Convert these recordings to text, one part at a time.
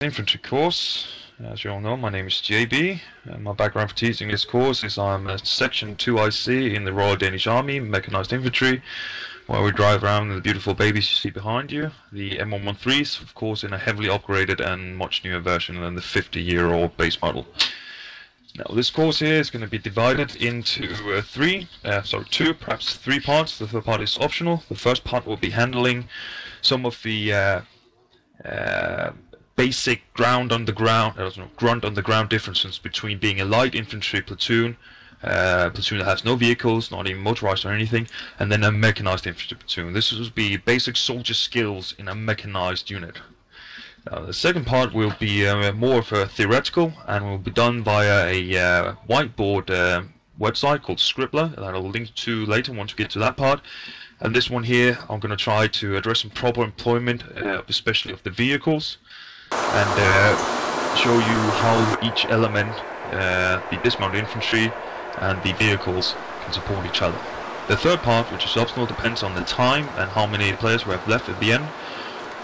Infantry course. As you all know, my name is JB. My background for teaching this course is I'm a Section 2 IC in the Royal Danish Army, Mechanized Infantry, where we drive around in the beautiful babies you see behind you, the M113s, of course, in a heavily upgraded and much newer version than the 50-year-old base model. Now, this course here is going to be divided into two, perhaps three parts. The third part is optional. The first part will be handling some of the basic grunt on the ground differences between being a light infantry platoon that has no vehicles, not even motorized or anything, and then a mechanized infantry platoon. This will be basic soldier skills in a mechanized unit. The second part will be more of a theoretical and will be done via a whiteboard website called Scribbler that I'll link to later once we get to that part. And this one here, I'm going to try to address some proper employment, especially of the vehicles, and show you how each element, the dismounted infantry and the vehicles, can support each other. The third part, which is optional, depends on the time and how many players we have left at the end.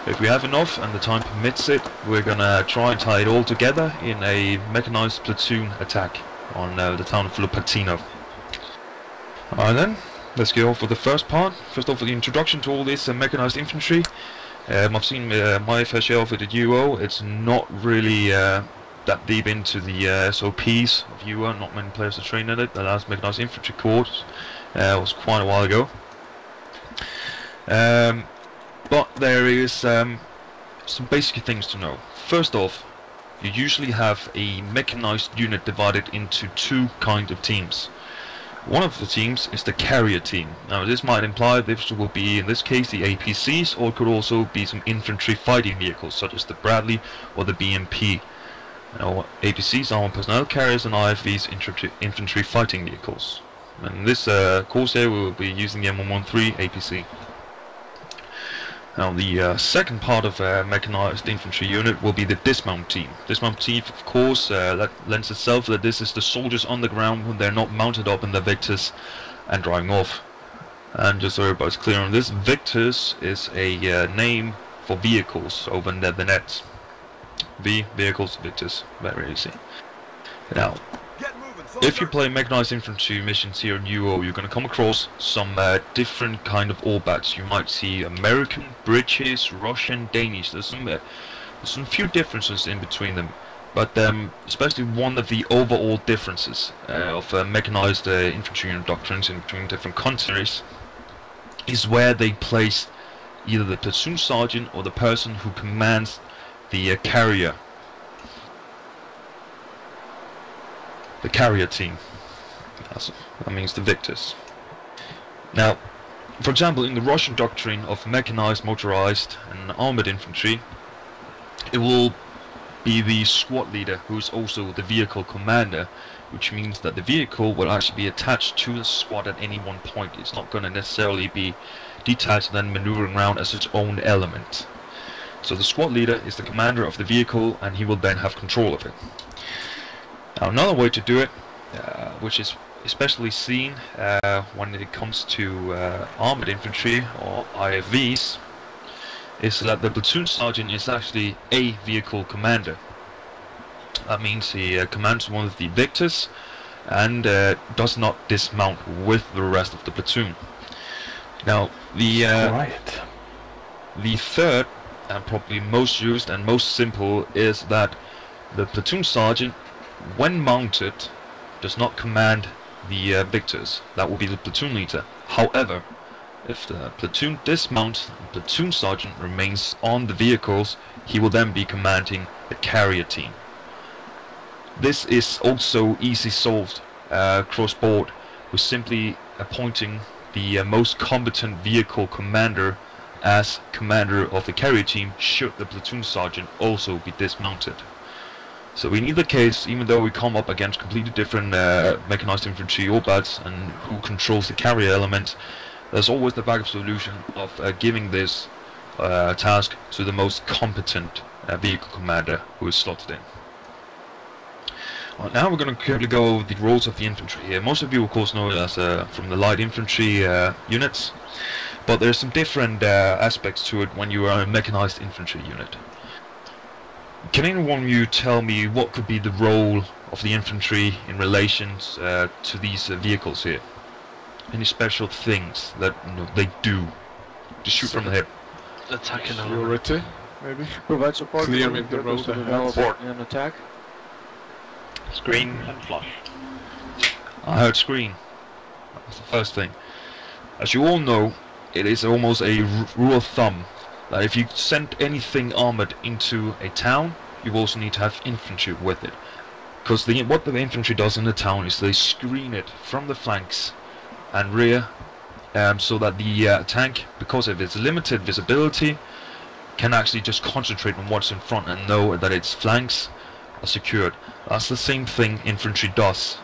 If we have enough and the time permits it, we're gonna try and tie it all together in a mechanized platoon attack on the town of Lupatino. Alright then, let's go for the first part. First off, the introduction to all this mechanized infantry. I've seen my fair share of it at UO. It's not really that deep into the SOPs of UO. Not many players are trained in it. The last mechanized infantry course was quite a while ago. But there is some basic things to know. First off, you usually have a mechanized unit divided into two kinds of teams. One of the teams is the carrier team. Now this might imply this will be, in this case, the APCs, or it could also be some infantry fighting vehicles such as the Bradley or the BMP. Now, APCs, armored personnel carriers, and IFVs, infantry fighting vehicles. And in this course here we will be using the M113 APC. Now the second part of a mechanized infantry unit will be the dismount team. Dismount team, of course, that lends itself that this is the soldiers on the ground when they're not mounted up in their Victors and driving off. And just so everybody's clear on this, Victors is a name for vehicles over in the net. Vehicles, Victors, very easy. Now, if you play mechanized infantry missions here in UO, you're going to come across some different kind of all-bats. You might see American, British, Russian, Danish. There's some few differences in between them, but especially one of the overall differences of mechanized infantry unit doctrines in between different countries is where they place either the platoon sergeant or the person who commands the carrier. The carrier team. That means the Victors. Now, for example, in the Russian doctrine of mechanized, motorized and armored infantry, it will be the squad leader who is also the vehicle commander, which means that the vehicle will actually be attached to the squad at any one point. It's not going to necessarily be detached and then maneuvering around as its own element. So the squad leader is the commander of the vehicle, and he will then have control of it. Now, another way to do it, which is especially seen when it comes to armored infantry or IFVs, is that the platoon sergeant is actually a vehicle commander. That means he commands one of the Victors and does not dismount with the rest of the platoon. Now, the third and probably most used and most simple is that the platoon sergeant, when mounted, does not command the Victors. That will be the platoon leader. However, if the platoon dismounts, the platoon sergeant remains on the vehicles, he will then be commanding the carrier team. This is also easily solved cross-board with simply appointing the most competent vehicle commander as commander of the carrier team should the platoon sergeant also be dismounted. So in either case, even though we come up against completely different mechanized infantry all-bats and who controls the carrier element, there's always the backup solution of giving this task to the most competent vehicle commander who is slotted in. Now we're going to quickly go over the roles of the infantry here. Most of you of course know it as from the light infantry units, but there's some different aspects to it when you are a mechanized infantry unit. Can anyone of you tell me what could be the role of the infantry in relation to these vehicles here? Any special things that they do? Just shoot from the hip. Attacking security, maybe? Provide support. Clearing the road ahead. An attack. Screen and flush. I heard screen. That's the first thing. As you all know, it is almost a rule of thumb that if you send anything armored into a town, you also need to have infantry with it. Because what the infantry does in the town is they screen it from the flanks and rear, so that the tank, because of its limited visibility, can actually just concentrate on what's in front and know that its flanks are secured. That's the same thing infantry does.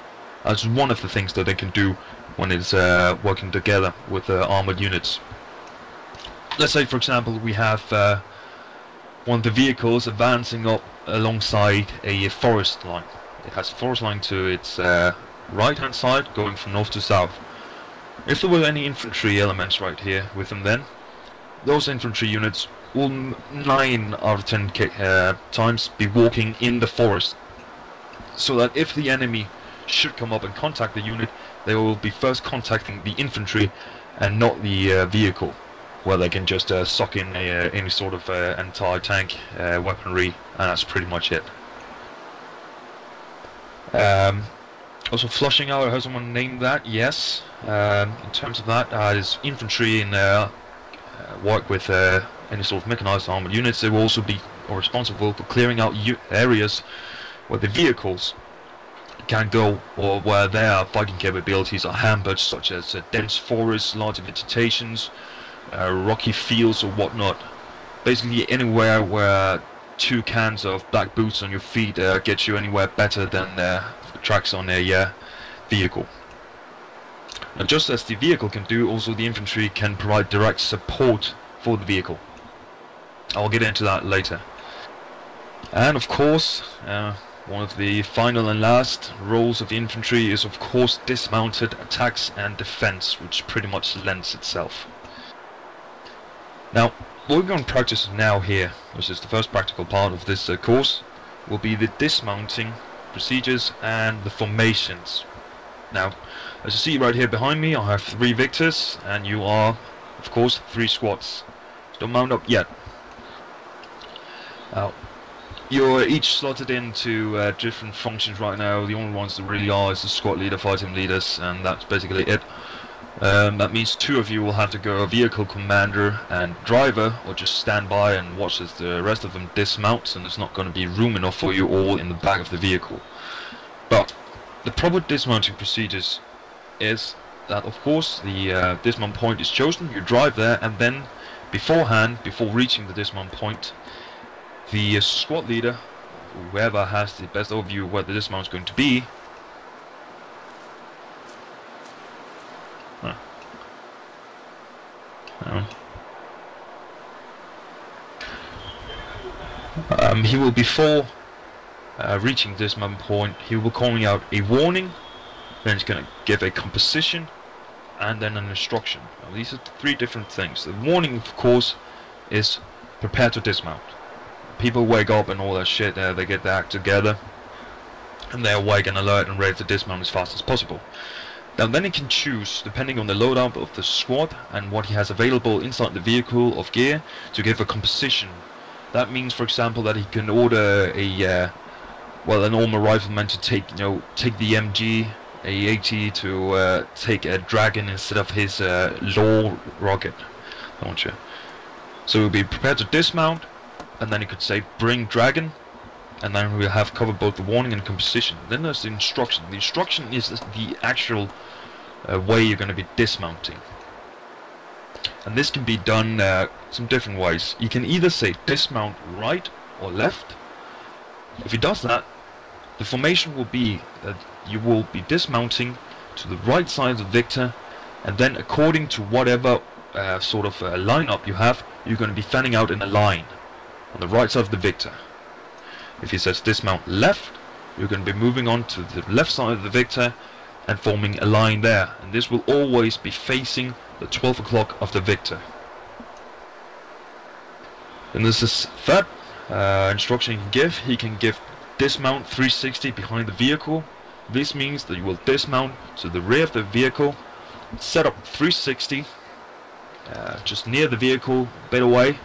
That's one of the things that they can do when it's working together with armored units. Let's say, for example, we have one of the vehicles advancing up alongside a forest line. It has a forest line to its right hand side, going from north to south. If there were any infantry elements right here with them, then those infantry units will 9 out of 10 times be walking in the forest, so that if the enemy should come up and contact the unit, they will be first contacting the infantry and not the vehicle, where they can just suck in any sort of anti-tank weaponry, and that's pretty much it. Also, flushing out, I heard someone name that. Yes, in terms of that, is infantry in work with any sort of mechanized armored units. They will also be responsible for clearing out areas where the vehicles can go, or where their fighting capabilities are hampered, such as dense forests, large vegetations, rocky fields or whatnot. Basically anywhere where 2 cans of black boots on your feet get you anywhere better than tracks on a vehicle. Now, just as the vehicle can do, also the infantry can provide direct support for the vehicle. I'll get into that later. And of course, one of the final and last roles of the infantry is of course dismounted attacks and defense, which pretty much lends itself. Now, what we're going to practice now here, which is the first practical part of this course, will be the dismounting procedures and the formations. Now, as you see right here behind me, I have 3 victors, and you are, of course, 3 squads. Don't mount up yet. Now, you're each slotted into different functions right now. The only ones that really are is the squad leader, fighting leaders, and that's basically it. That means 2 of you will have to go vehicle commander and driver, or just stand by and watch as the rest of them dismount, and there's not going to be room enough for you all in the back of the vehicle. But the proper dismounting procedures is that, of course, the dismount point is chosen, you drive there, and then beforehand, before reaching the dismount point, the squad leader, whoever has the best overview of where the dismount is going to be, he will, before reaching this point, he will be calling out a warning, then he's going to give a composition, and then an instruction. Now, these are 3 different things. The warning, of course, is prepare to dismount. People wake up and all that shit, they get their act together, and they're awake and alert and ready to dismount as fast as possible. Now then he can choose, depending on the loadout of the squad and what he has available inside the vehicle of gear, to give a composition. That means, for example, that he can order a an armor rifleman to take the MG, a AT to take a Dragon instead of his law rocket launcher. So he'll be prepared to dismount, and then he could say bring Dragon, and then we'll have covered both the warning and composition. Then there's the instruction. The instruction is the actual way you're going to be dismounting. And this can be done some different ways. You can either say dismount right or left. If he does that, the formation will be that you will be dismounting to the right side of the victor, and then according to whatever sort of lineup you have, you're going to be fanning out in a line on the right side of the victor. If he says dismount left, you're going to be moving on to the left side of the victor and forming a line there, and this will always be facing the 12 o'clock of the victor. Then there's this third instruction he can give dismount 360 behind the vehicle. This means that you will dismount to the rear of the vehicle, set up 360, just near the vehicle, a bit away,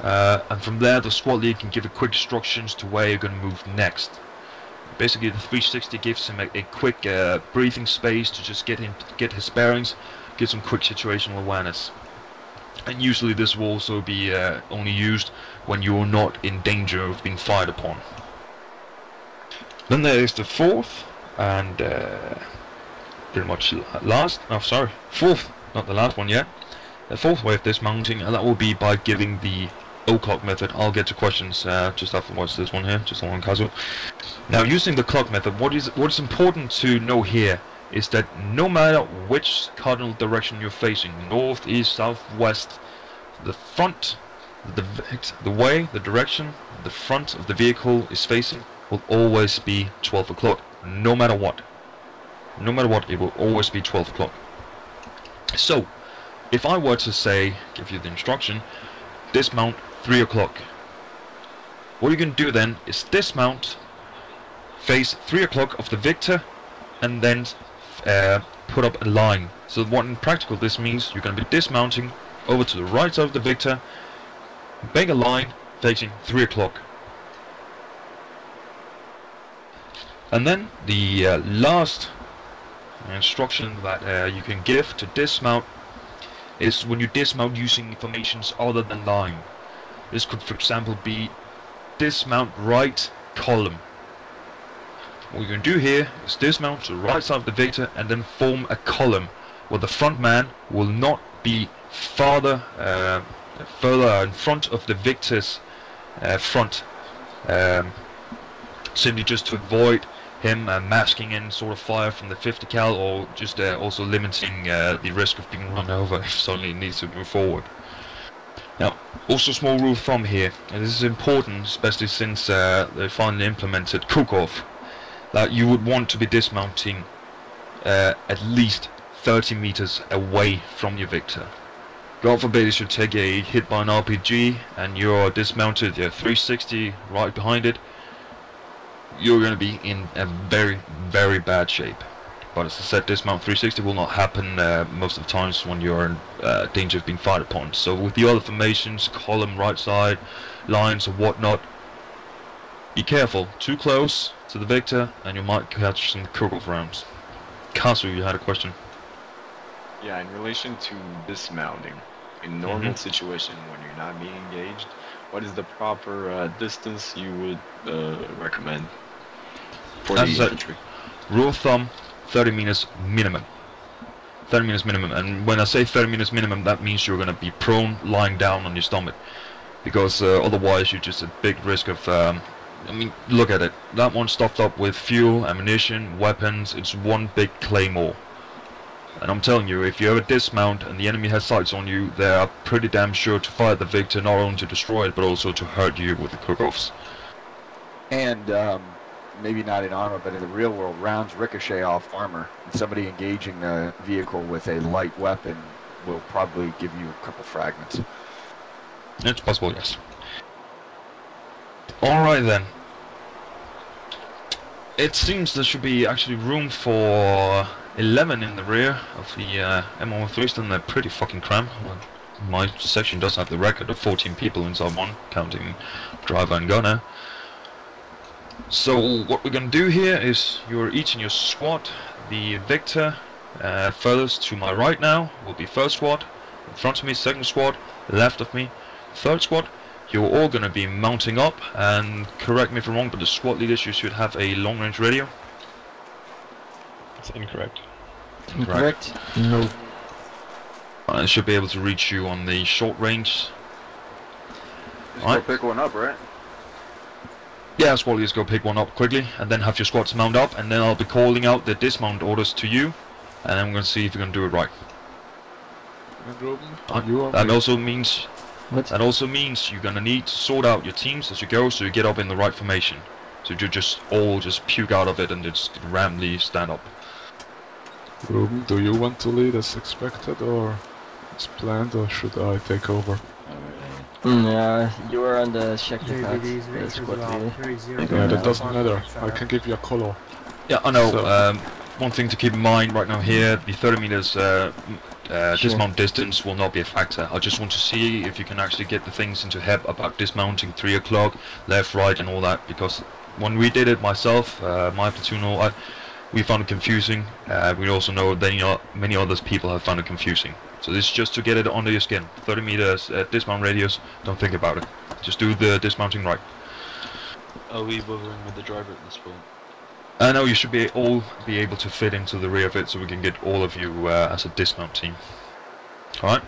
and from there the squad leader can give quick instructions to where you're going to move next. Basically the 360 gives him a quick breathing space to just get his bearings, get some quick situational awareness. And usually this will also be only used when you're not in danger of being fired upon. Then there is the fourth and pretty much fourth, not the last one yet. The fourth way of dismounting, and that will be by giving the O-clock method. I'll get to questions just afterwards. This one here, just on casual. Now, using the clock method, what is important to know here is that no matter which cardinal direction you're facing, north, east, south, west, the front, the direction the front of the vehicle is facing will always be 12 o'clock. No matter what. No matter what, it will always be 12 o'clock. So, if I were to say, give you the instruction, dismount 3 o'clock. What you can do then is dismount, face 3 o'clock of the victor, and then put up a line. So what in practical this means, you're going to be dismounting over to the right side of the victor, make a line facing 3 o'clock. And then the last instruction that you can give to dismount is when you dismount using formations other than line. This could, for example, be dismount right column. What you're going to do here is dismount to the right side of the victor and then form a column where the front man will not be further in front of the victor's front, simply just to avoid him masking in sort of fire from the 50 cal, or just also limiting the risk of being run over if suddenly it needs to move forward. Now, also small rule of thumb here, and this is important, especially since they finally implemented cook-off, that you would want to be dismounting at least 30 meters away from your victor. God forbid you should take a hit by an RPG and you're dismounted, you're 360 right behind it, you're going to be in a very, very bad shape. But as I said, dismount 360 will not happen most of the times when you're in danger of being fired upon. So with the other formations, column, right side, lines or whatnot, be careful, too close to the victor and you might catch some cook-off rounds. Kasu, you had a question? Yeah, in relation to dismounting, in normal situation when you're not being engaged, what is the proper distance you would recommend for the infantry? Rule of thumb, 30 meters minimum. 30 meters minimum, and when I say 30 meters minimum, that means you're going to be prone, lying down on your stomach, because otherwise you're just at big risk of I mean, look at it, that one's stuffed up with fuel, ammunition, weapons, it's one big claymore. And I'm telling you, if you ever dismount and the enemy has sights on you, they are pretty damn sure to fire the victor, not only to destroy it, but also to hurt you with the cook-offs. And maybe not in Arma, but in the real world, rounds ricochet off armor. And somebody engaging the vehicle with a light weapon will probably give you a couple fragments. It's possible, yes. Alright then. It seems there should be actually room for 11 in the rear of the M113s, and they're pretty fucking cramped. Well, my section does have the record of 14 people inside one, counting driver and gunner. So what we're gonna do here is you're each in your squad. The victor furthest to my right now will be first squad, in front of me second squad, left of me third squad. You're all gonna be mounting up, and correct me if I'm wrong, but the squad leaders, you should have a long range radio. It's incorrect. Incorrect? No. I should be able to reach you on the short range. Just Right. go pick one up, right? Yeah, squad leaders go pick one up quickly, and then have your squads mount up, and then I'll be calling out the dismount orders to you, and I'm gonna see if you're gonna do it right. And Ruben, you are That also means What? that also means you're gonna need to sort out your teams as you go, so you get up in the right formation. So you just all just puke out of it and just randomly stand up. Ruben, do you want to lead as expected or as planned, or should I take over? Yeah, you were on the check the JVD's the reach is squad about leader. 30. Yeah, that doesn't matter. I can give you a color. Yeah, I know. So- One thing to keep in mind right now here, the 30 meters Sure. dismount distance will not be a factor. I just want to see if you can actually get the things into HEB about dismounting 3 o'clock, left, right and all that, because when we did it myself, my platoon, we found it confusing. We also know that many other people have found it confusing. So this is just to get it under your skin. 30 meters dismount radius, don't think about it. Just do the dismounting right. Are we bothering with the driver at this point? I know you should all be able to fit into the rear of it, so we can get all of you as a dismount team. Alright?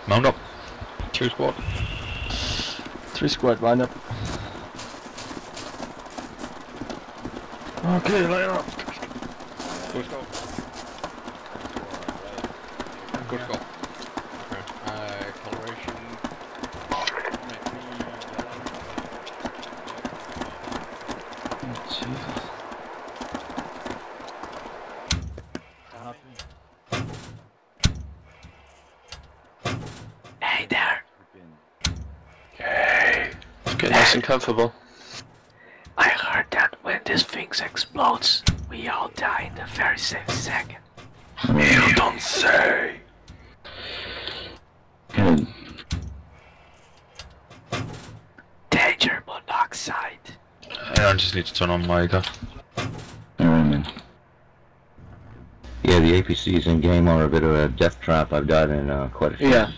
Mount up. 2 squad. 3 squad, line up. Okay, line up. Good go. Good go. Coloration. Jesus. Hey there. Get nice and comfortable. I heard that when this thing explodes, we all die in the very same second. You don't say. Danger monoxide. I just need to turn on my gun. Yeah, the APCs in game are a bit of a death trap. I've died in quite a few. Yeah.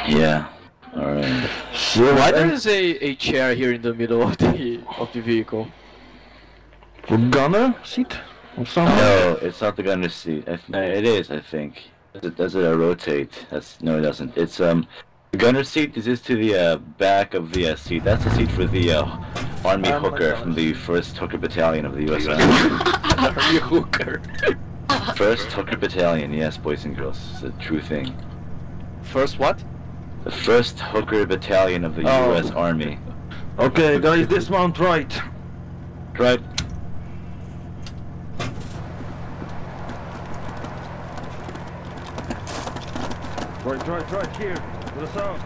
Yeah. Alright. Why there is a chair here in the middle of the vehicle? For gunner seat? Or something? No, it's not the gunner seat. It is, I think. Does it rotate? No, it doesn't. It's the gunner seat is just to the back of the seat. That's the seat for the Army hooker from the 1st Hooker Battalion of the U.S. Army. Army hooker. 1st Hooker Battalion, yes, boys and girls. It's a true thing. First what? The 1st Hooker Battalion of the U.S. Army. Okay, guys, dismount right. Right. Right, here. To the south.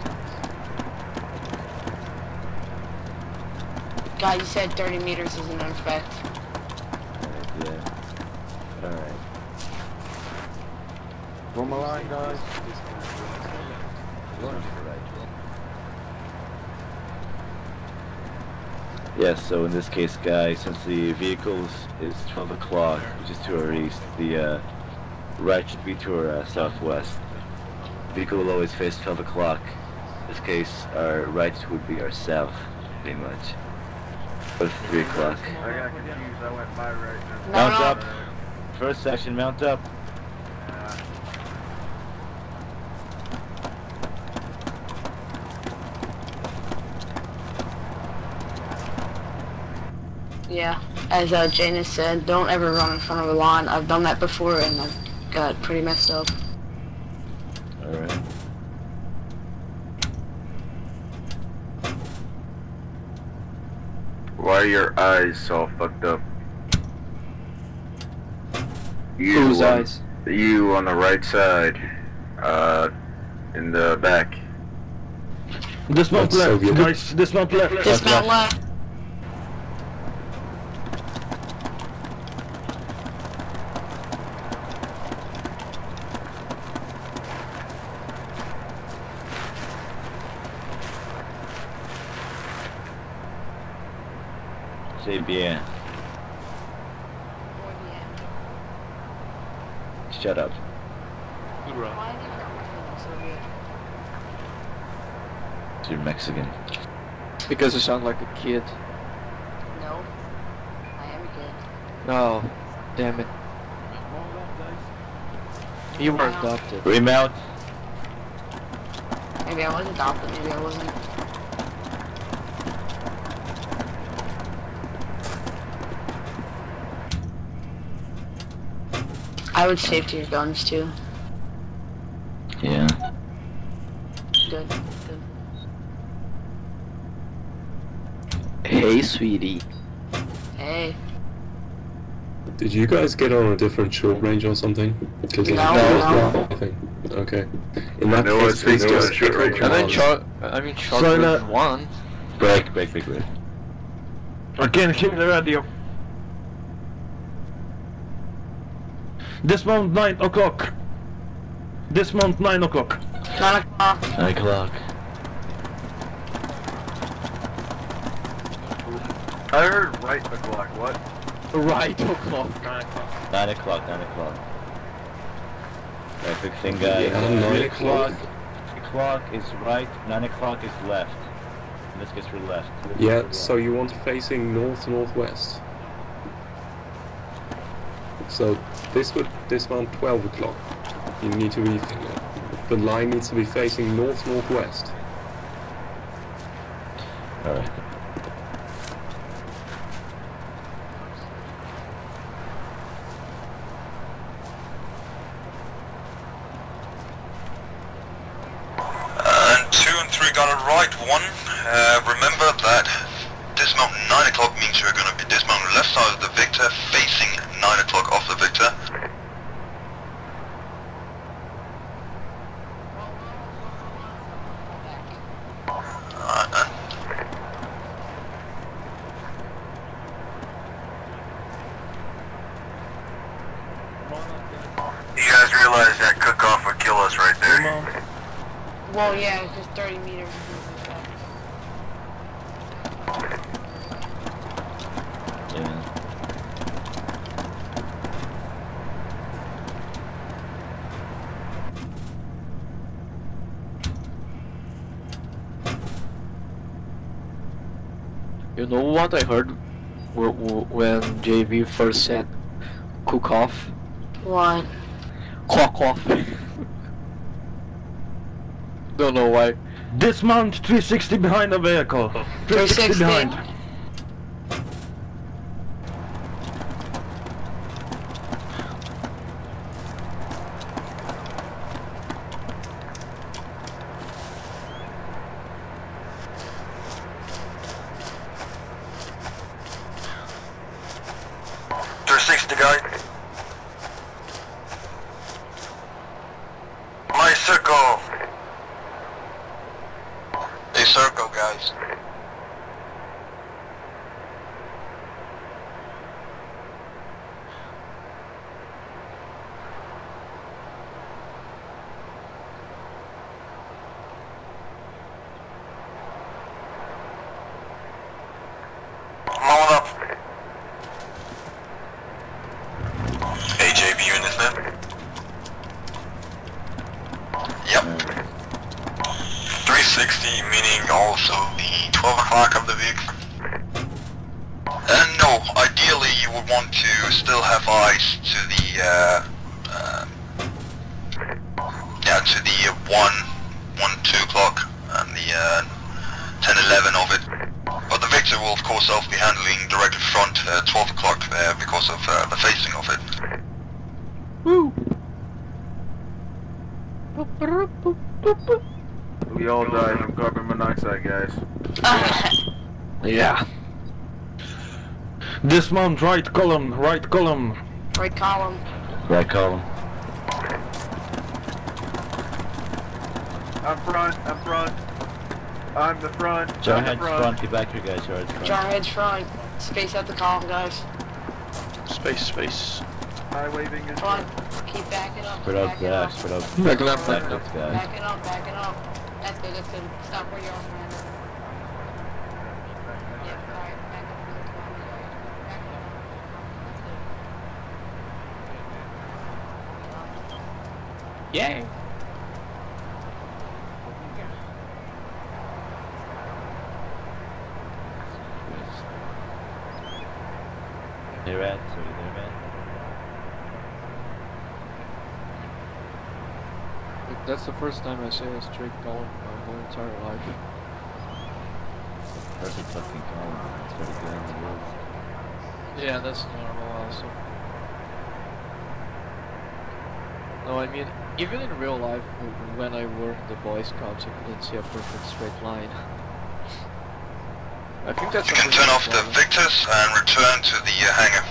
God, you said 30 meters isn't in effect. Yeah. Alright. Form a line, guys. Yes, so in this case, guys, since the vehicles is 12 o'clock, which is to our east, the right should be to our southwest. The vehicle will always face 12 o'clock. In this case, our right would be our south, pretty much. Or 3 o'clock. I got confused, I went by right now. Mount up! First section, mount up! Yeah, as Janice said, don't ever run in front of a lawn. I've done that before and I've got pretty messed up. Alright. Why are your eyes all fucked up? Whose eyes? You on the right side. In the back. Dismount left, guys. Dismount left. Dismount left. C'est bien. Shut up. You're Mexican. Because you sound like a kid. No, I am a kid. Oh, damn it. You were adopted. Remount. Maybe I was adopted, maybe I wasn't. I would safety your guns too. Yeah. Good, good. Hey, sweetie. Hey. Did you guys get on a different short range or something? Because No. nothing. Okay. In that No, case, it's please no just short echo range. commands. Short Silent. with one. Break. I can't hear the radio. Dismount 9 o'clock. Dismount 9 o'clock. 9 o'clock. 9 o'clock. I heard right o'clock. What? Right o'clock. 9 o'clock. 9 o'clock. Right, big thing, guys. Yeah, 9 o'clock. 3 o'clock is right, 9 o'clock is left. In this case, we're left. Yeah, so you want facing north-northwest. So this would dismount 12 o'clock. You need to be... The line needs to be facing north-northwest. Alright. And 2 and 3 got it right. 1, remember that dismount 9 o'clock means you're going to be dismounting left side of the Victor, facing 9 o'clock off the Victor. You guys realize that cook-off would kill us right there? Well, yeah, it's just 30 meters. Yeah. You know what I heard when JV first said cook off? What? Clock off. Don't know why. Dismount 360 behind the vehicle. 360 behind. My circle. A circle, guys. Mount up. AJB unit there. Yep. 360 meaning also the 12 o'clock of the vehicle. No, ideally you would want to still have eyes to the to the 2 o'clock and the 10, 11 of it. But the Victor will of course be handling directly front 12 o'clock there because of the facing of it. Woo! We all die from carbon monoxide, guys. Yeah. Dismount right column, right column. Right column. Right column. I'm front, I'm front. I'm the front. Jarhead's front, get back here guys, Jarhead's front. Jarhead's front. Space out the column, guys. Space. High waving is Front. Keep backing up. Spread out backing back, up. spread out. Backing up, Back backing up, guys. Backing up, backing up. That's good, that's good. Stop where you are, man. Yeah, alright, back up. Back up. That's good. Yay! Hey Red, so you there, man? That's the first time I say a straight column in my whole entire life. Perfect fucking column, it's very good in the woods. Yeah, that's normal also. No, I mean, even in real life, when I worked the Boy Scouts, I couldn't see a perfect straight line. I think that's You can turn off the Victors and return to the hangar.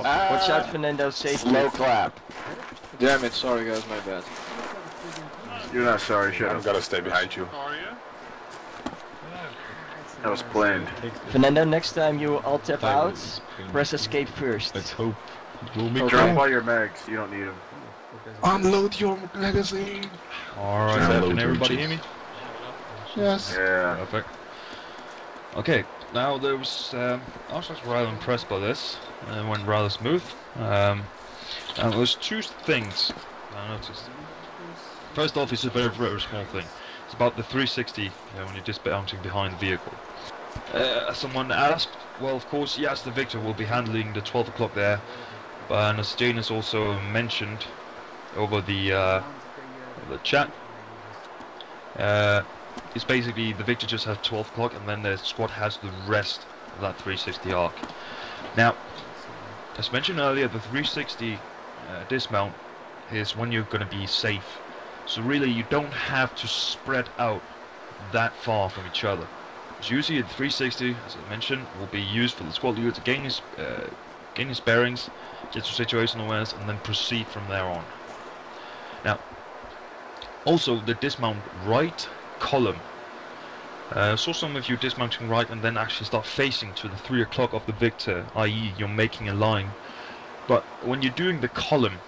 Watch out, Fernando, safety. Slow clap. Damn it, sorry guys, my bad. You're not sorry, shut up. I've got to stay behind you. Are you? That was planned. Fernando, next time you all tap out, press escape first. Let's hope it will be Drop all your mags. You don't need them. Unload your magazine. Alright, can everybody hear me? Yes. Yeah. Perfect. Okay, now there was, I was actually rather impressed by this. It went rather smooth. And there's two things I noticed. First off, it's a very, very small thing. It's about the 360 when you're just bouncing behind the vehicle. Someone asked, well, of course, yes, the Victor will be handling the 12 o'clock there, but as Janus also mentioned over the chat, it's basically the Victor just has 12 o'clock and then the squad has the rest of that 360 arc. Now, as mentioned earlier, the 360 dismount is when you're going to be safe. So really, you don't have to spread out that far from each other. Because usually the 360, as I mentioned, will be used for the squad leader to gain his bearings, get your situational awareness, and then proceed from there on. Now, also the dismount right column. Saw some of you dismounting right and then actually start facing to the 3 o'clock of the Victor, i.e. you're making a line. But when you're doing the column,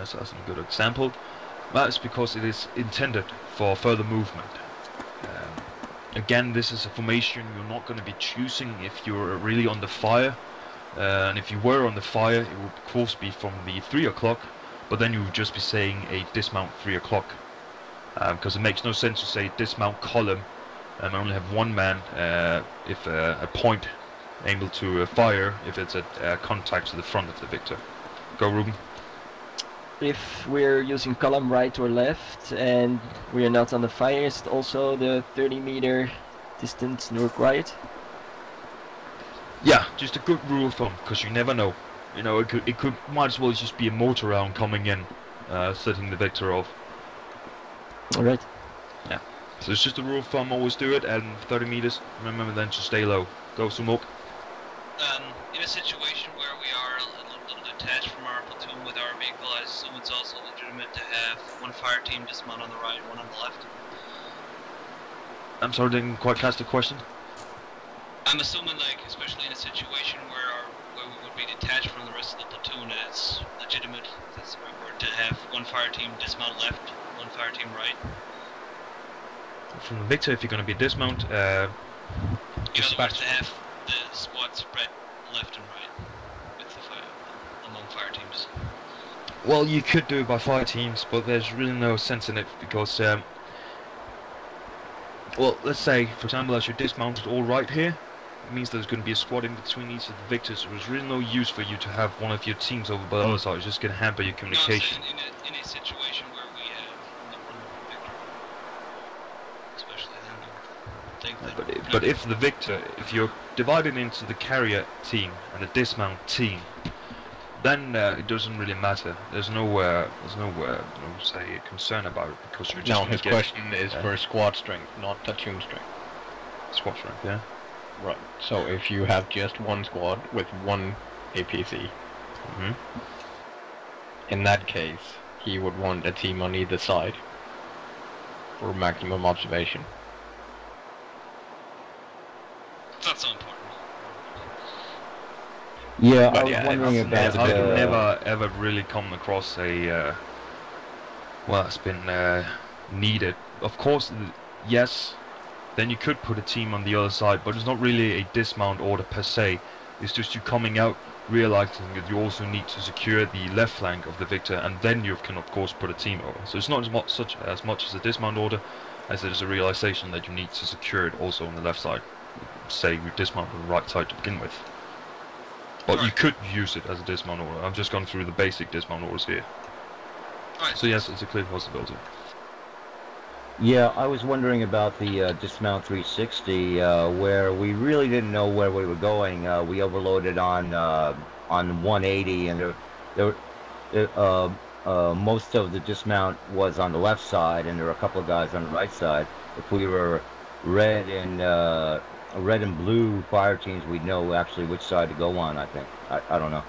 so that's a good example, that's because it is intended for further movement. Again, this is a formation you're not going to be choosing if you're really on the fire. And if you were on the fire, it would of course be from the 3 o'clock, but then you would just be saying a dismount 3 o'clock. Because it makes no sense to say dismount column and only have one man if a point able to fire if it's a contact to the front of the Victor. Go, Ruben. If we're using column right or left and we are not on the fire, is it also the 30-meter distance north-right? Yeah, just a good rule of thumb, because you never know. You know, it could might as well just be a motor round coming in, setting the Victor off. Alright. Yeah. So it's just a rule of thumb, always do it, and 30 meters, remember then to stay low. Go, Sumok. In a situation where we are a little detached from our platoon with our vehicle, I assume it's also legitimate to have one fire team dismount on the right, one on the left. I'm sorry, didn't quite catch the question. I'm assuming, like, especially in a situation where we would be detached from the rest of the platoon, it's legitimate, if that's the right word, to have one fire team dismount left, one fire team right. From the Victor, if you're going to be dismount, In other words, to have the squad spread left and right with the fire, among fire teams. well, you could do it by fire teams, but there's really no sense in it because, well, let's say, for example, as you're dismounted all right here, it means there's going to be a squad in between each of the Victors, so there's really no use for you to have one of your teams over by the other side. It's just going to hamper your communication. No, in a situation where we have one Victor, especially then, I think that... But if the Victor, if you're divided into the carrier team and the dismount team, then it doesn't really matter. There's no say concern about it because you're just. Now his question is for squad strength, not platoon strength. Squad strength, yeah. Right. So if you have just one squad with one APC, in that case, he would want a team on either side for maximum observation. It's not so important. Yeah, But I was wondering about I've never ever really come across a well, it's been needed. Of course, yes. Then you could put a team on the other side, but it's not really a dismount order per se. It's just you coming out, realizing that you also need to secure the left flank of the Victor, and then you can of course put a team over. So it's not as much as a dismount order as it is a realization that you need to secure it also on the left side. Say you dismount on the right side to begin with. But you could use it as a dismount order. I've just gone through the basic dismount orders here. So yes, it's a clear possibility. Yeah, I was wondering about the dismount 360, where we really didn't know where we were going. We overloaded on 180, and most of the dismount was on the left side, and there were a couple of guys on the right side. If we were red and blue fire teams, we'd know actually which side to go on. I think. I don't know.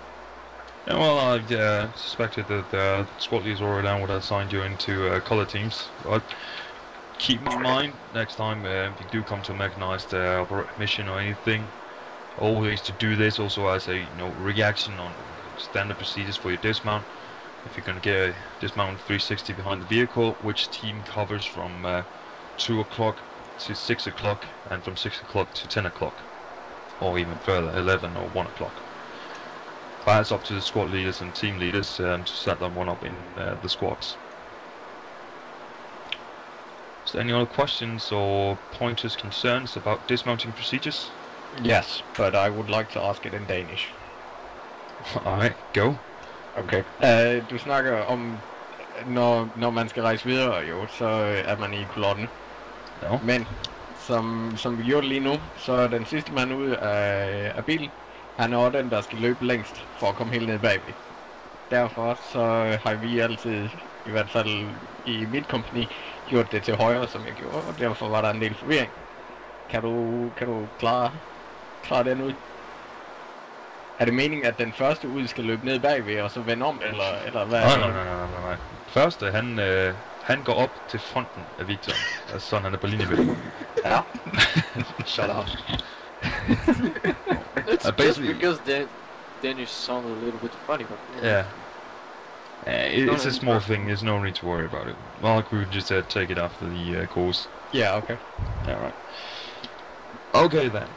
Yeah, well, I suspected that the squad leaders already down would have assigned you into color teams. But keep in mind, next time if you do come to a mechanized mission or anything, always to do this also as a reaction on standard procedures for your dismount. If you're going to get a dismount 360 behind the vehicle, which team covers from 2 o'clock to 6 o'clock, and from 6 o'clock to 10 o'clock, or even further, 11 or 1 o'clock. But it's up to the squad leaders and team leaders to set that one up in the squads. Is there any other questions or pointers, concerns about dismounting procedures? Yes, but I would like to ask it in Danish. Alright, go. Okay. Du snakker om, når man skal rejse videre jo, så er man i kolonnen. Ja. Men, som vi gjorde lige nu, så er den sidste mand ud af bilen, han er også den, der skal løbe længst for at komme helt ned bagved. Derfor så har vi altid, i hvert fald i mit kompagni, gjort det til højre, som jeg gjorde, og derfor var der en del forvirring. Kan du klare den ud? Er det meningen, at den første ud skal løbe ned bagved, og så vende om, eller hvad? Nej. Første, han går op til fronten af Victor, og sådan han er på linje med. Ja. Shut up. It's just because Danish sounded a little bit funny, but... Yeah. It's a small thing, there's no need to worry about it. Mark, we would just take it after the course. Yeah, okay. Alright. Okay then.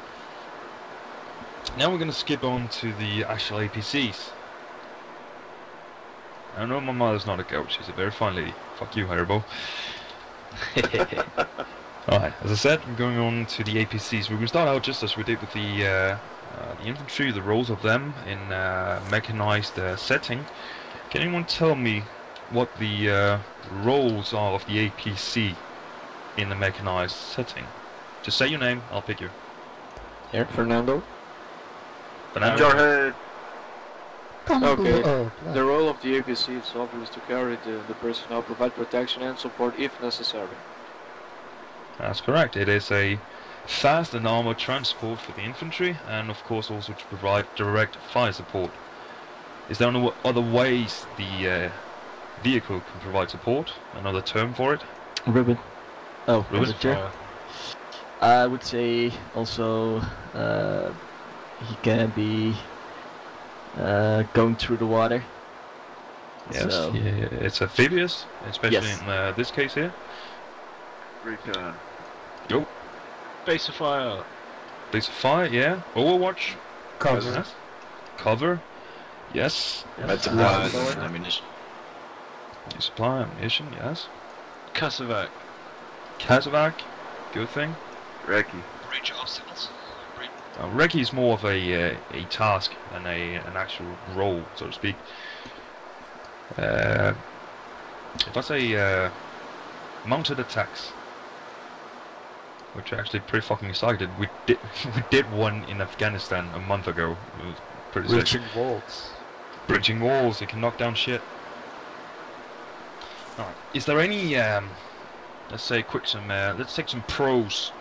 Now we're going to skip on to the actual APCs. I know my mother's not a goat, she's a very fine lady. Fuck you, Haribo. Alright, as I said, we're going on to the APCs. We're going to start out just as we did with the infantry, the roles of them in mechanized setting. Can anyone tell me what the roles are of the APC in the mechanized setting? Just say your name, I'll pick you. Here, Fernando. Jarhead. Okay, the role of the APC is obvious to carry the personnel, provide protection and support if necessary. That's correct. It is a fast and armored transport for the infantry, and of course also to provide direct fire support. Is there no other ways the vehicle can provide support? Another term for it? Ruben. Oh, Ruben? I would say also he can be going through the water. Yes, So, yeah, it's amphibious, especially Yes. in this case here. Recon. Yo. Base of fire. Base of fire, yeah. Overwatch. Cover. Yes. Cover. Yes. That's Yes. ammunition. Supply ammunition, yes. Kosovac. Kazovac, good thing. Recce. Breach obstacles. Recce is more of a task than an actual role, so to speak. If I say mounted attacks, which are actually pretty fucking excited. We did one in Afghanistan a month ago. It was pretty sick. Bridging walls. Bridging walls, you can knock down shit. Alright. Is there any let's say let's take some pros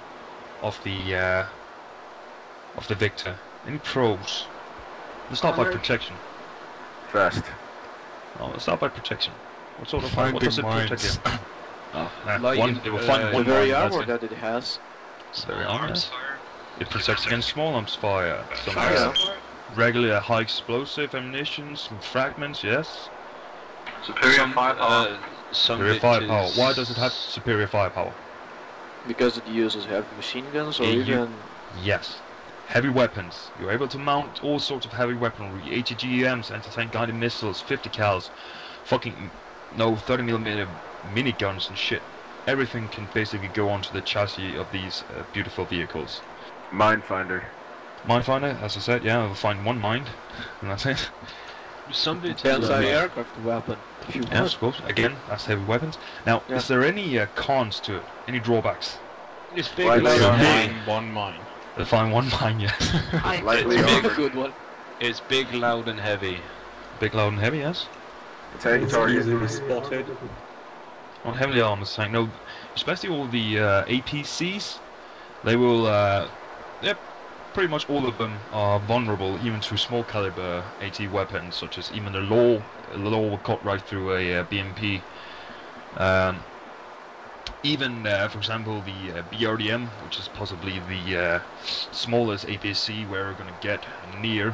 of the Victor. Any pros? Let's start by protection. Fast. Oh, let's start by protection. What sort of Finding what does it protect mines. you? Oh, Like it will find the one very mine, that's armor it. that it has. Very Small armor. arms fire. It protects against small arms fire. Some Yeah. regular high explosive ammunition, some fragments, yes. Superior firepower. Superior firepower. Why does it have superior firepower? Because it uses heavy machine guns or Yeah, even... Yes. Heavy weapons. You're able to mount all sorts of heavy weaponry. ATGMs, anti-tank guided missiles, 50 cals, fucking 30mm miniguns and shit. Everything can basically go onto the chassis of these beautiful vehicles. Minefinder. Minefinder, as I said, yeah, we'll find one mine, and that's it. Somebody anti-aircraft weapon. If you Yes, of course. Again, that's heavy weapons. Now, is there any cons to it? Any drawbacks? It's big, loud, one mine. They find one mine, yes. It's good one. It's big, loud, and heavy. Big, loud, and heavy, yes. Take target. Easily spotted. On heavily armored tank, no, especially all the APCs, they will, yep, pretty much all of them are vulnerable even to small caliber AT weapons, such as even the law will cut right through a BMP. Even, for example, the BRDM, which is possibly the smallest APC we're going to get near,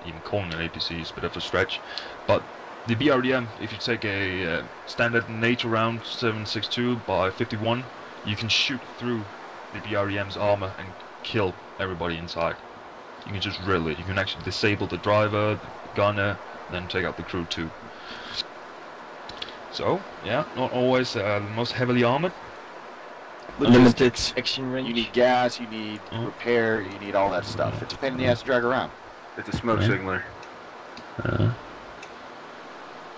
even calling an APC is a bit of a stretch, but the BRDM, if you take a standard NATO round 7.62 by 51, you can shoot through the BRDM's armor and kill everybody inside. You can just drill it. You can actually disable the driver, the gunner, then take out the crew too. So, yeah, not always the most heavily armored. Limited action range. You need gas, you need repair, you need all that stuff. It's a pain in the ass to drag around. It's a smoke signaler.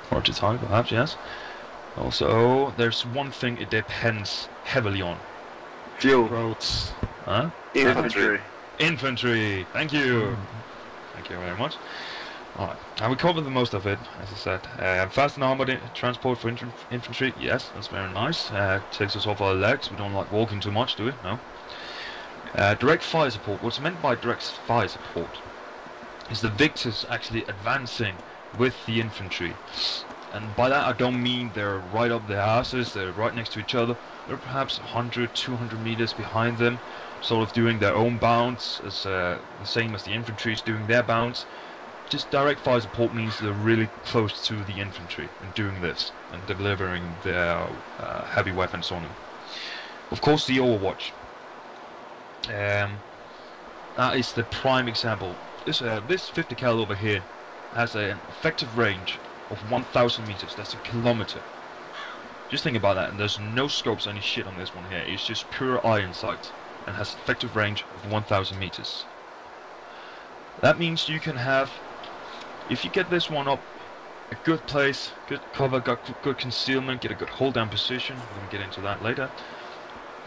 Or to time, perhaps, yes. Also, there's one thing it depends heavily on. Fuel. Roads. Huh? Infantry. Infantry. Thank you. Thank you very much. Alright, now we covered the most of it, as I said. Fast and armored transport for infantry, yes, that's very nice. Takes us off our legs. We don't like walking too much, do we? No. Direct fire support. What's meant by direct fire support is the victors actually advancing with the infantry. And by that I don't mean they're right up their asses, they're right next to each other. They're perhaps 100, 200 meters behind them, sort of doing their own bounce, as the same as the infantry is doing their bounce. Just direct fire support means they're really close to the infantry and doing this and delivering their heavy weapons on them. Of course, the Overwatch. That is the prime example. This 50 cal over here has an effective range of 1,000 meters. That's a kilometer. Just think about that. And there's no scopes, any shit on this one here. It's just pure iron sight and has effective range of 1,000 meters. That means you can have, if you get this one up, a good place, good cover, got good concealment, get a good hold down position. We're going to get into that later.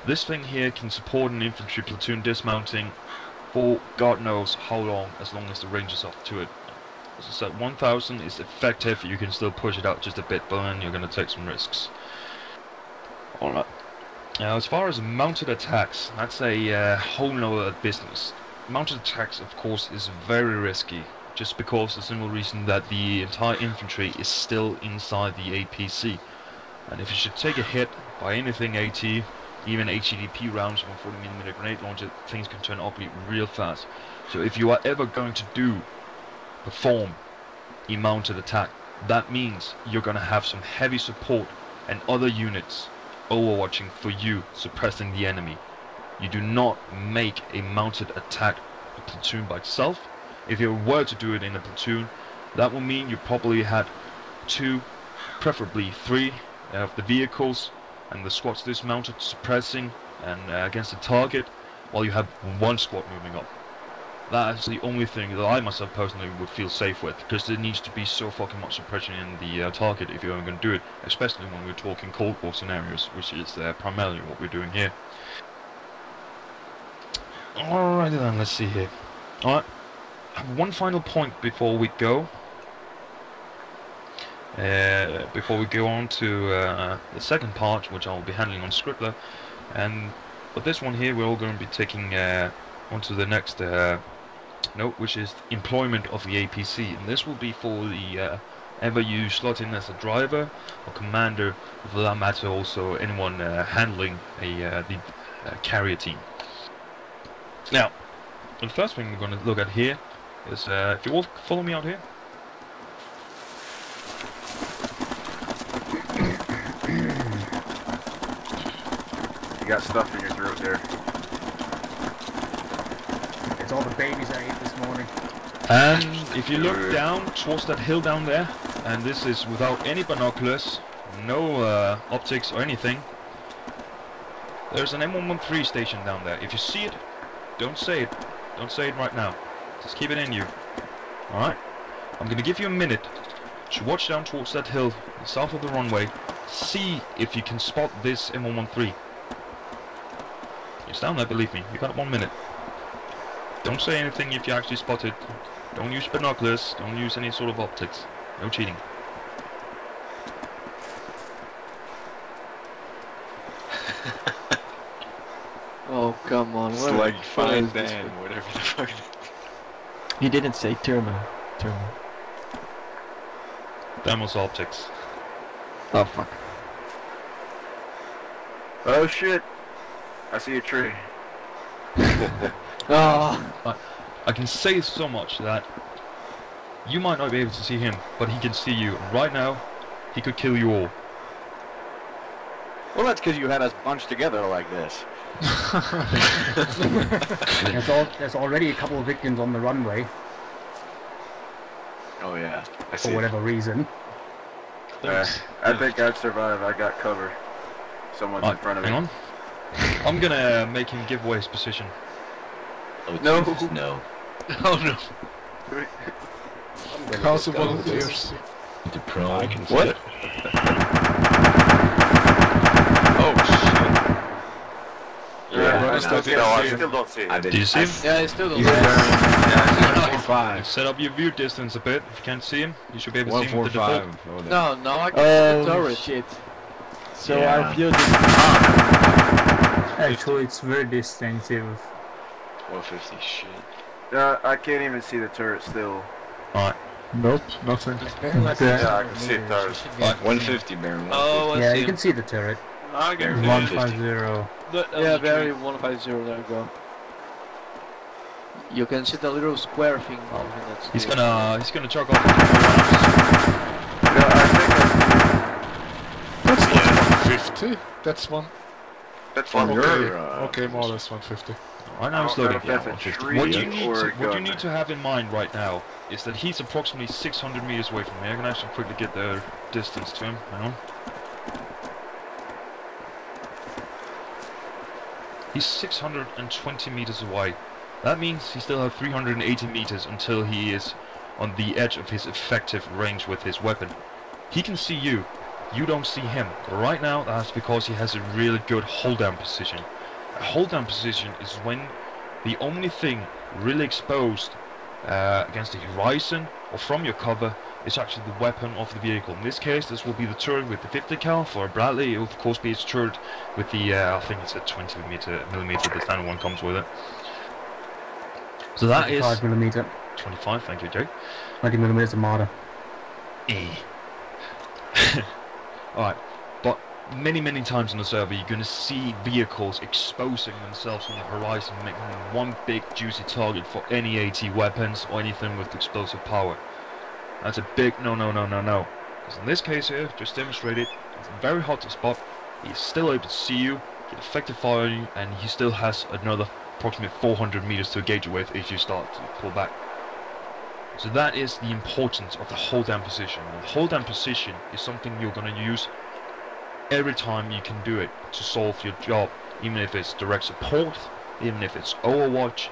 This thing here can support an infantry platoon dismounting for God knows how long, as long as the range is up to it. As I said, 1,000 is effective. You can still push it out just a bit, but then you're going to take some risks. Alright. Now, as far as mounted attacks, that's a whole nother business. Mounted attacks, of course, is very risky, just because the simple reason that the entire infantry is still inside the APC. And if you should take a hit by anything AT, even HEDP rounds, 140mm grenade launcher, things can turn ugly real fast. So if you are ever going to perform a mounted attack, that means you're going to have some heavy support and other units overwatching for you, suppressing the enemy. You do not make a mounted attack a platoon by itself. If you were to do it in a platoon, that will mean you probably had 2, preferably 3 of the vehicles and the squads dismounted, suppressing and against the target, while you have 1 squad moving up. That is the only thing that I myself personally would feel safe with, because there needs to be so fucking much suppression in the target if you're going to do it, especially when we're talking Cold War scenarios, which is primarily what we're doing here. Alrighty then, let's see here. Alright, I have one final point before we go. Before we go on to the second part, which I'll be handling on Scribbler, but this one here we're all going to be taking on to the next note, which is employment of the APC, and this will be for the ever you slot in as a driver or commander, for that matter also anyone handling the carrier team. Now, the first thing we're going to look at here is, if you all follow me out here. You got stuff in your throat there. It's all the babies I ate this morning. And if you look down towards that hill down there, and this is without any binoculars, no optics or anything, there's an M113 station down there. If you see it, don't say it. Don't say it right now. Just keep it in you. Alright? I'm gonna give you a minute to watch down towards that hill south of the runway. See if you can spot this M113. It's down there, believe me. You got 1 minute. Don't say anything if you actually spot it. Don't use binoculars. Don't use any sort of optics. No cheating. Oh, come on. It's what like what fine is this Dan, for? whatever the fuck. He didn't say thermal. Thermal's optics. Oh fuck. Oh shit! I see a tree. Oh. I can say so much that you might not be able to see him, but he can see you. And right now, he could kill you all. Well, that's because you had us bunched together like this. There's already a couple of victims on the runway Oh yeah, I see. for whatever reason. I think I'd survive. I got cover. Someone's in front of me. Hang on. I'm gonna make him give away his position. Oh, No. Jesus, no. Oh no. House of Volunteers. The pro. I can see What? it. Oh shit. Yeah, I I still still, can't I see him. still don't see it. I did. Do you see him? Yeah, I still don't You know. heard me? Set up your view distance a bit. If you can't see him, you should be able to see him with the default. 145. No, no, I can see the Oh turret. shit. So Yeah. our view Actually, it's very distinctive. 150. Shit. I can't even see the turret still. Alright. Nope, nothing. Yeah, I can see the turret. 150, Baron. Oh, I Yeah, see you him. can see the turret. I can Baron, see 150. Yeah, very 150, there you go. You can see the little square thing. He's gonna chug off. That's not 150. That's one. That's From one. your, Okay, more or less 150. Right now I he's don't know loading. if that's a tree What you need or a what you gun. need to have in mind right now is that he's approximately 600 meters away from me. I can actually quickly get the distance to him. Hang on. He's 620 meters away. That means he still has 380 meters until he is on the edge of his effective range with his weapon. He can see you. You don't see him. Right now, that's because he has a really good hold-down position. A hold-down position is when the only thing really exposed against the horizon or from your cover is actually the weapon of the vehicle. In this case, this will be the turret with the 50 cal. For Bradley, it will of course be his turret with the, I think it's a 20 millimeter, the standard one comes with it. So that is 25mm. 25, thank you, Jake. 20mm Armada. Alright, but many times on the server you're going to see vehicles exposing themselves on the horizon, making them one big juicy target for any AT weapons or anything with explosive power. That's a big no. Because in this case here, just demonstrated, it's very hard to spot, he's still able to see you, get effective fire on you, and he still has another approximately 400 meters to engage you with if you start to pull back. So that is the importance of the hold-down position. The hold-down position is something you're going to use every time you can do it to solve your job, even if it's direct support, even if it's overwatch,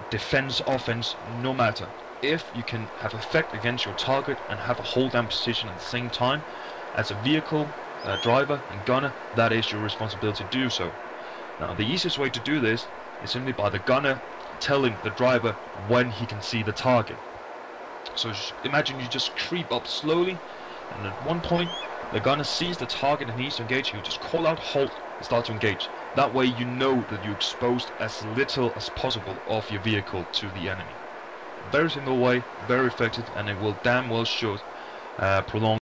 defense, offense, no matter. If you can have effect against your target and have a hold-down position at the same time, as a vehicle, driver and gunner, that is your responsibility to do so. Now the easiest way to do this is simply by the gunner telling the driver when he can see the target. So imagine you just creep up slowly, and at one point the gunner sees the target and needs to engage. You just call out halt and start to engage. That way you know that you exposed as little as possible of your vehicle to the enemy. Very simple way, very effective, and it will damn well prolong